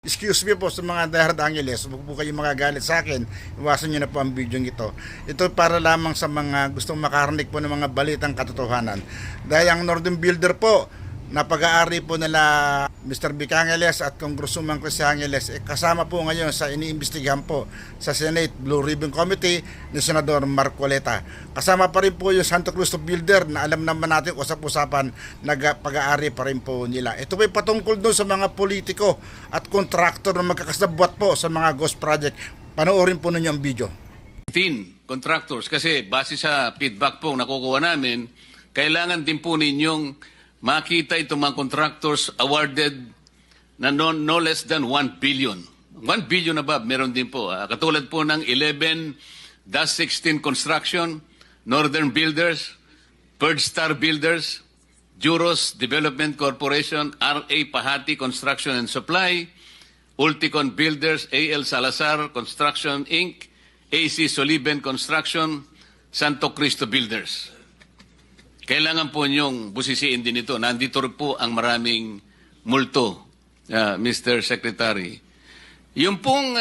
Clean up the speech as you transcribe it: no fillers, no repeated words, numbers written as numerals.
Excuse me po sa mga Dardangeles, huwag po kayong magagalit sa akin. Iwasan nyo na po ang video ito. Ito para lamang sa mga gustong makarinig po ng mga balitang katotohanan. Dahil ang Northern Builder po, na pag-aari po nila Mr. Vic Angeles at Congresswoman Chris Angeles, kasama po ngayon sa iniimbestigahan po sa Senate Blue Ribbon Committee ni Senador Marcoleta. Kasama pa rin po yung Santo Cristo Builder na alam naman natin usap-usapan pag-aari pa rin po nila. Ito po patungkol doon sa mga politiko at kontraktor na magkakasabwat po sa mga ghost project. Panoorin po ninyo ang video. 15 contractors kasi base sa feedback po nakukuha namin, kailangan din po ninyong makita itong mga contractors awarded na no less than 1 billion. 1 billion above, meron din po. Katulad po ng 11-16 Construction, Northern Builders, Third Star Builders, Juros Development Corporation, R.A. Pahati Construction and Supply, Ulticon Builders, A.L. Salazar Construction Inc., A.C. Soliben Construction, Santo Cristo Builders. Kailangan po niyong busisiin din ito. Nandito rin po ang maraming multo, Mr. Secretary. Yung pong